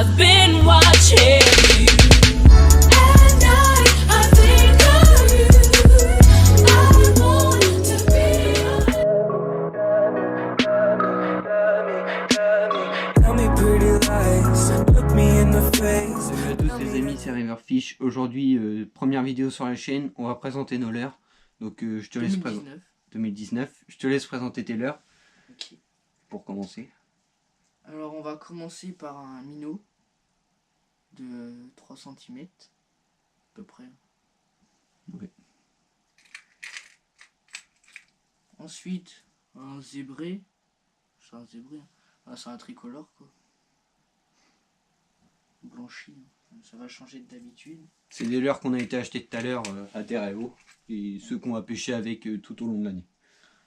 I've been watching you. At night, I think of you. I want to be Tell me pretty lies, look me in the face. Salut à tous les amis, c'est Riverfish. Aujourd'hui, première vidéo sur la chaîne, on va présenter nos leurres. Donc je te laisse présenter 2019. Je te laisse présenter tes leurres. Ok. Pour commencer. Alors on va commencer par un minot de 3 cm à peu près. Oui. Ensuite un zébré. C'est un zébré. Hein. Ah, c'est un tricolore quoi. Blanchi. Ça va changer d'habitude. C'est des leurres qu'on a été acheter tout à l'heure à Terreo. Et ceux qu'on va pêcher avec tout au long de l'année.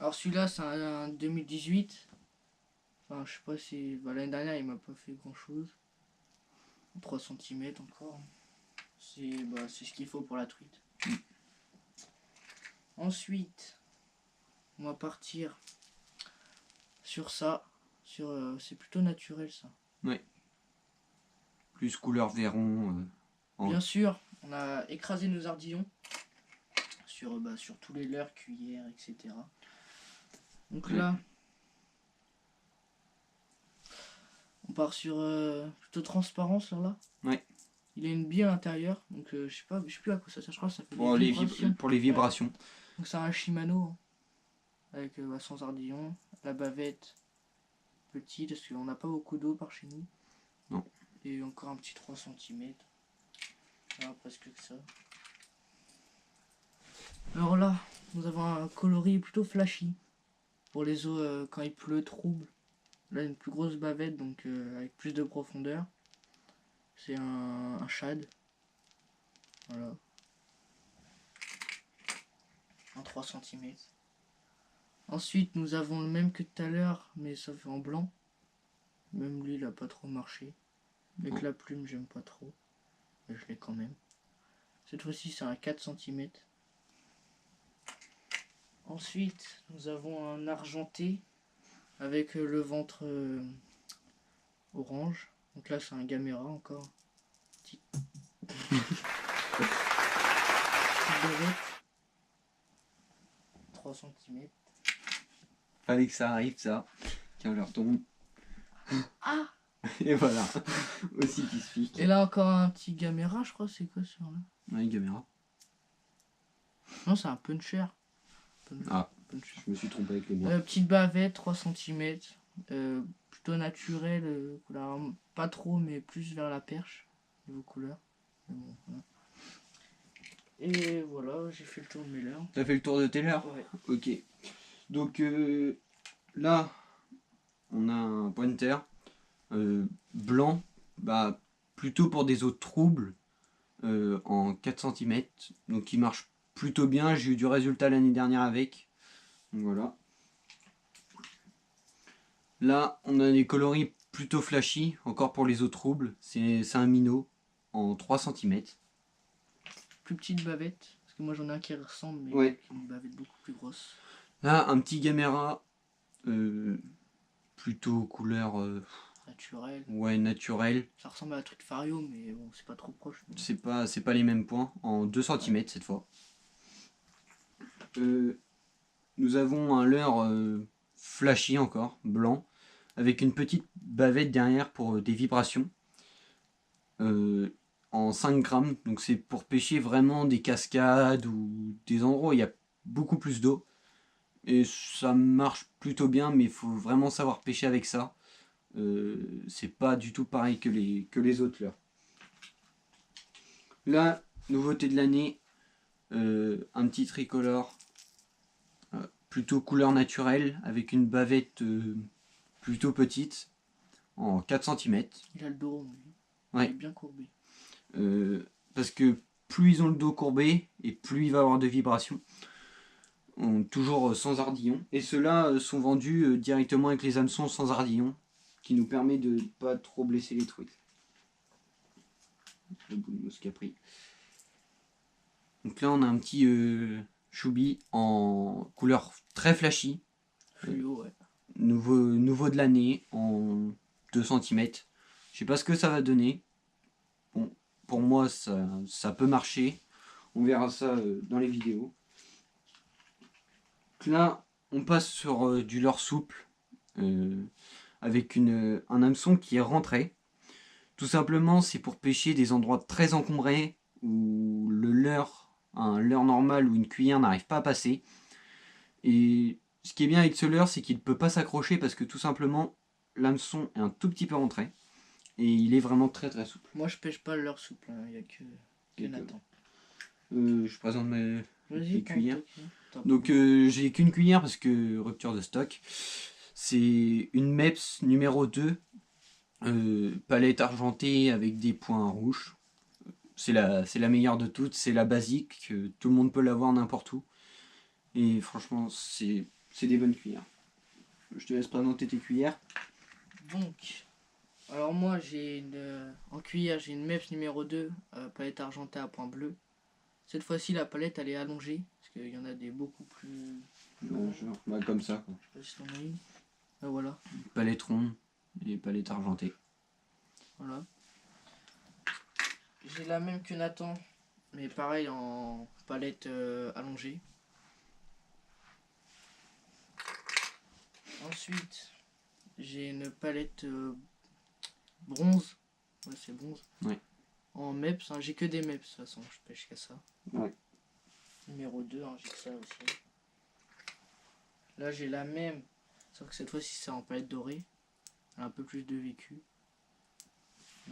Alors celui-là c'est un 2018. Enfin je sais pas si... Bah, l'année dernière il m'a pas fait grand chose. 3 cm encore. C'est ce qu'il faut pour la truite. Ensuite on va partir sur ça. C'est plutôt naturel ça. Ouais. Plus couleur Véron. Bien sûr, on a écrasé nos ardillons sur tous les leurres, cuillères, etc. Donc là, on part sur plutôt transparent sur là. Ouais. Il a une bille à l'intérieur, donc je sais plus à quoi ça sert. Je crois que ça fait Pour, des vibrations. pour les vibrations. Ouais. Donc c'est un Shimano hein, avec sans ardillon, la bavette petite parce qu'on n'a pas beaucoup d'eau par chez nous. Non. Et encore un petit 3 cm. Voilà, presque que ça. Alors là, nous avons un coloris plutôt flashy. Pour les eaux quand il pleut, trouble. Là, une plus grosse bavette, donc avec plus de profondeur. C'est un shad. Voilà. Un 3 cm. Ensuite, nous avons le même que tout à l'heure, mais ça fait en blanc. Même lui, il a pas trop marché. Avec la plume, j'aime pas trop. Mais je l'ai quand même. Cette fois-ci, c'est un 4 cm. Ensuite, nous avons un argenté avec le ventre orange. Donc là, c'est un Gamera encore. Petite bavette. 3 cm. Fallait que ça arrive ça. Tiens, leur tombe. Ah! Et voilà. Aussi qui se fiche. Et là, encore un petit Gamera, je crois. C'est quoi ce là? Ouais, caméra. Non, c'est un puncher. Ah, je me suis trompé avec les miens. Petite bavette, 3 cm. Plutôt naturelle. Couleur, pas trop, mais plus vers la perche. Niveau couleur. Mais bon, voilà. Et voilà, j'ai fait le tour de mes leurres. T'as fait le tour de tes leurres? Ouais. Ok. Donc là, on a un pointer blanc, plutôt pour des eaux troubles, en 4 cm. Donc il marche plutôt bien. J'ai eu du résultat l'année dernière avec. Donc voilà. Là, on a des coloris plutôt flashy, encore pour les eaux troubles. C'est un minot en 3 cm. Plus petite bavette. Parce que moi j'en ai un qui ressemble, mais Ouais. avec une bavette beaucoup plus grosse. Là, un petit Gamera, plutôt couleur Naturelle. ouais, naturelle. Ça ressemble à la truite Fario, mais bon, c'est pas trop proche. Mais... C'est pas les mêmes points, en 2 cm cette fois. Nous avons un leurre flashy encore, blanc, avec une petite bavette derrière pour des vibrations. En 5 grammes, donc c'est pour pêcher vraiment des cascades ou des endroits où il y a beaucoup plus d'eau. Et ça marche plutôt bien, mais il faut vraiment savoir pêcher avec ça. C'est pas du tout pareil que les autres leurres. Là, nouveauté de l'année, un petit tricolore, plutôt couleur naturelle, avec une bavette plutôt petite, en 4 cm. Il a le dos rond, lui. Ouais. Il est bien courbé. Parce que plus ils ont le dos courbé, et plus il va avoir de vibrations. Toujours sans ardillon. Et ceux-là sont vendus directement avec les hameçons sans ardillon, qui nous permet de ne pas trop blesser les truites. Le bout de mousse qu'a pris. Donc là on a un petit choubi en couleur très flashy. Fluo, ouais. Nouveau de l'année en 2 cm. Je sais pas ce que ça va donner. Bon, pour moi, ça peut marcher. On verra ça dans les vidéos. Donc là, on passe sur du leurre souple avec un hameçon qui est rentré. Tout simplement, c'est pour pêcher des endroits très encombrés où un leurre normal ou une cuillère n'arrive pas à passer. Et ce qui est bien avec ce leurre, c'est qu'il ne peut pas s'accrocher parce que tout simplement, l'hameçon est un tout petit peu rentré. Et il est vraiment très très souple. Moi, je pêche pas leur souple, il n'y a que Nathan. Je présente mes Vas-y, cuillères. T'as Donc j'ai qu'une cuillère parce que rupture de stock. C'est une MEPS numéro 2. Palette argentée avec des points rouges. C'est la meilleure de toutes. C'est la basique. Tout le monde peut l'avoir n'importe où. Et franchement, c'est des bonnes cuillères. Je te laisse présenter tes cuillères. Donc, alors moi, en cuillère, j'ai une MEPS numéro 2, palette argentée à point bleu. Cette fois-ci, la palette, elle est allongée, parce qu'il y en a des beaucoup plus longues. Genre, comme ça, quoi. Je sais pas si t'en as une. Ah, voilà. Palette ronde et palette argentée. Voilà. J'ai la même que Nathan, mais pareil en palette allongée. Ensuite, j'ai une palette bronze. Ouais, c'est bronze. Ouais. En MEPS, hein. J'ai que des MEPS de toute façon, je pêche qu'à ça. Ouais. Numéro 2, hein, j'ai que ça aussi. Là, j'ai la même, sauf que cette fois-ci, c'est en palette dorée. Elle a un peu plus de vécu.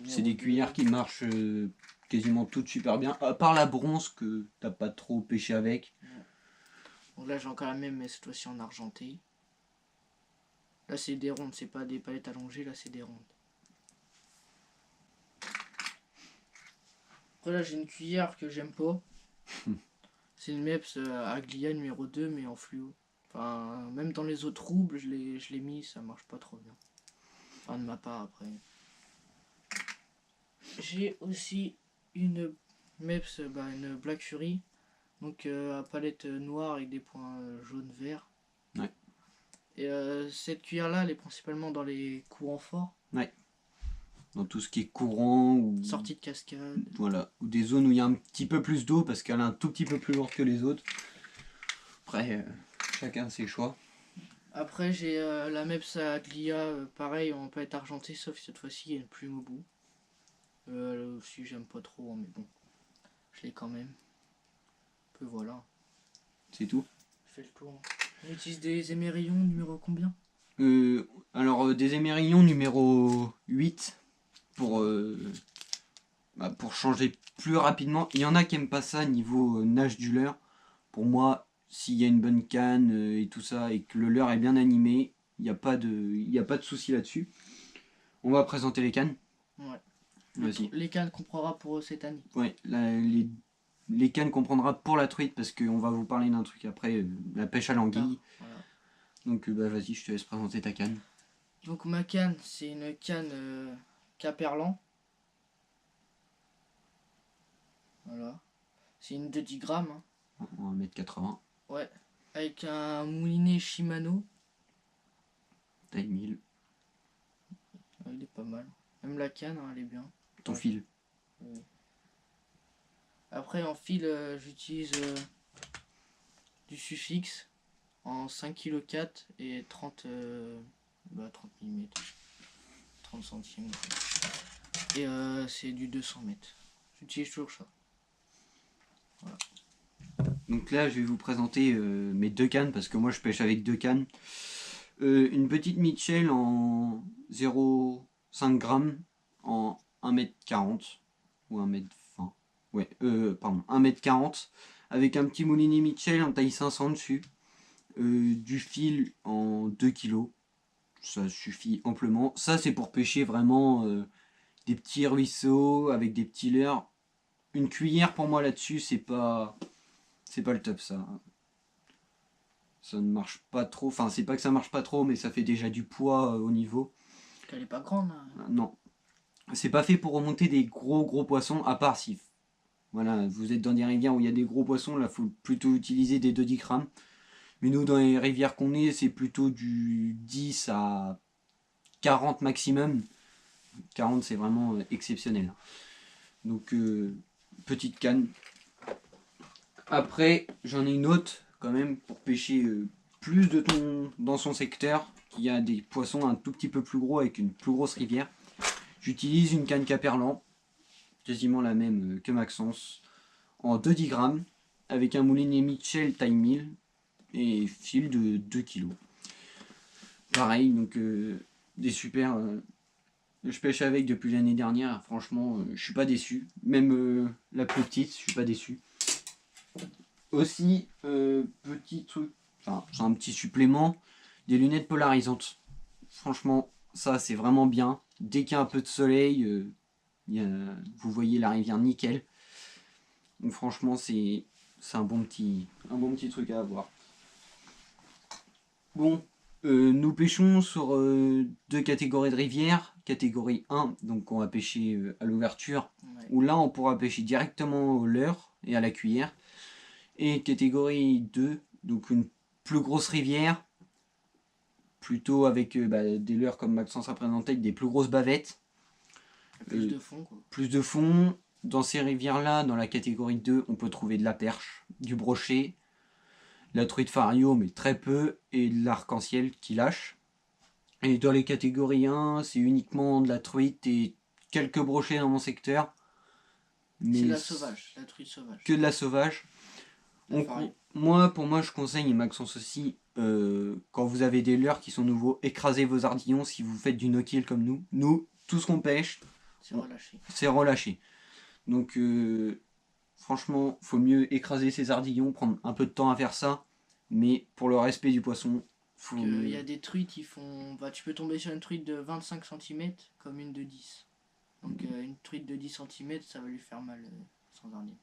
C'est des cuillères qui marchent quasiment toutes super bien, à part la bronze que t'as pas trop pêché avec. Donc là, j'ai encore la même, mais cette fois-ci en argenté. Là, c'est des rondes, c'est pas des palettes allongées, là, c'est des rondes. Après, là, j'ai une cuillère que j'aime pas. C'est une MEPS Aglia numéro 2, mais en fluo. Enfin, même dans les eaux troubles, je l'ai mis, ça marche pas trop bien. Enfin, de ma part, après. J'ai aussi une MEPS, une Black Fury. Donc, à palette noire avec des points jaune-vert. Ouais. Et cette cuillère-là, elle est principalement dans les courants forts. Dans tout ce qui est courant ou Sortie de cascade. voilà, ou des zones où il y a un petit peu plus d'eau parce qu'elle est un tout petit peu plus lourde que les autres. Après, chacun ses choix. Après, j'ai la MEPS Aglia, pareil, en palette argentée, sauf que cette fois-ci, il y a une plume au bout. Elle aussi, j'aime pas trop, hein, mais bon, je l'ai quand même. Peu voilà. C'est tout. Je fais le tour. On utilise des émerillons numéro combien? Alors, des émerillons numéro 8 pour changer plus rapidement. Il y en a qui aiment pas ça niveau nage du leurre. Pour moi, s'il y a une bonne canne et tout ça et que le leurre est bien animé, il n'y a pas de souci là-dessus. On va présenter les cannes. Ouais. Vas-y. Les cannes qu'on prendra pour cette année. Ouais, les cannes qu'on prendra pour la truite parce qu'on va vous parler d'un truc après, la pêche à l'anguille. Voilà. Donc vas-y, je te laisse présenter ta canne. Donc ma canne, c'est une canne Caperlan. Voilà. C'est une de 10 grammes. Hein. En 1m80, Ouais. Avec un moulinet Shimano. taille 1000. Il est pas mal. Même la canne, hein, elle est bien. Ton Ouais. fil. Après en fil, j'utilise du Sufix en 5 kg 4 et 30 mm. 30 centimes. Et c'est du 200 mètres. J'utilise toujours ça. Donc là, je vais vous présenter mes deux cannes parce que moi je pêche avec deux cannes. Une petite Mitchell en 0,5 g en 1m40 ou 1m20. Ouais, pardon, 1m40 avec un petit moulinet Mitchell en taille 500 dessus. Du fil en 2 kg. Ça suffit amplement. Ça, c'est pour pêcher vraiment des petits ruisseaux avec des petits leurres. Une cuillère pour moi là-dessus, c'est pas le top ça. Ça ne marche pas trop. Enfin, c'est pas que ça marche pas trop, mais ça fait déjà du poids au niveau. Parce qu'elle est pas grande. Hein. Non. C'est pas fait pour remonter des gros poissons, à part si voilà, vous êtes dans des rivières où il y a des gros poissons, là il faut plutôt utiliser des 2-10 grammes. Mais nous, dans les rivières qu'on est, c'est plutôt du 10 à 40 maximum. 40 c'est vraiment exceptionnel. Donc petite canne. Après j'en ai une autre quand même pour pêcher plus de thon dans son secteur, qui a des poissons un tout petit peu plus gros avec une plus grosse rivière. J'utilise une canne Caperlan, quasiment la même que Maxence, en 2,10 grammes, avec un moulinet Mitchell taille 1000 et fil de 2 kg. Pareil, donc des super... je pêche avec depuis l'année dernière, franchement, je suis pas déçu. Même la plus petite, je suis pas déçu. Aussi, petit truc, enfin, c'est un petit supplément, des lunettes polarisantes. Franchement, ça c'est vraiment bien. Dès qu'il y a un peu de soleil, vous voyez la rivière nickel. Donc franchement, c'est un bon petit truc à avoir. Bon, nous pêchons sur deux catégories de rivières. Catégorie 1, donc on va pêcher à l'ouverture, Ouais. où là on pourra pêcher directement au leurre et à la cuillère. Et catégorie 2, donc une plus grosse rivière, plutôt avec des leurres comme Maxence a présenté, avec des plus grosses bavettes. Plus de fond, quoi. Plus de fond. Dans ces rivières-là, dans la catégorie 2, on peut trouver de la perche, du brochet, la truite fario, mais très peu, et de l'arc-en-ciel qui lâche. Et dans les catégories 1, c'est uniquement de la truite et quelques brochets dans mon secteur. Mais C'est la sauvage, la truite sauvage. que de la sauvage. La fario. Pour moi, je conseille, et Maxence aussi, quand vous avez des leurres qui sont nouveaux, écrasez vos ardillons si vous faites du no-kill comme nous. Nous, tout ce qu'on pêche, C'est relâché. c'est relâché. Donc, franchement, faut mieux écraser ses ardillons, prendre un peu de temps à faire ça. Mais pour le respect du poisson, faut... Il y a des truites, ils font. Bah, tu peux tomber sur une truite de 25 cm comme une de 10. Donc une truite de 10 cm, ça va lui faire mal sans ardillon.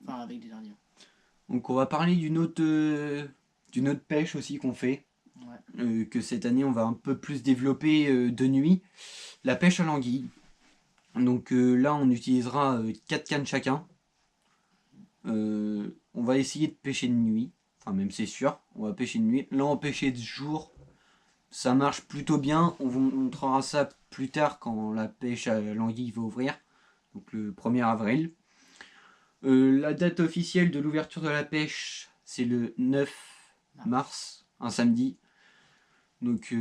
Enfin, avec des ardillons. Donc on va parler d'une autre pêche aussi qu'on fait, Ouais. que cette année on va un peu plus développer de nuit, la pêche à l'anguille. Donc là on utilisera 4 cannes chacun. On va essayer de pêcher de nuit, enfin même c'est sûr, on va pêcher de nuit. Là on pêchait de jour, ça marche plutôt bien, on vous montrera ça plus tard quand la pêche à l'anguille va ouvrir, donc le 1er avril. La date officielle de l'ouverture de la pêche, c'est le 9 mars, un samedi. Donc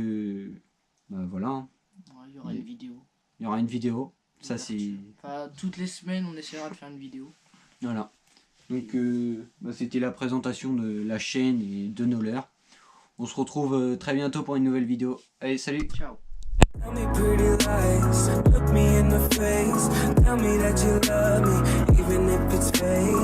voilà, Ouais, il y aura une vidéo. il y aura une vidéo. Ça c'est... Enfin, toutes les semaines, on essaiera de faire une vidéo. Voilà. Donc c'était la présentation de la chaîne et de nos leurres. On se retrouve très bientôt pour une nouvelle vidéo. Allez, salut. Ciao. Tell me pretty lies, look me in the face. Tell me that you love me, even if it's fake.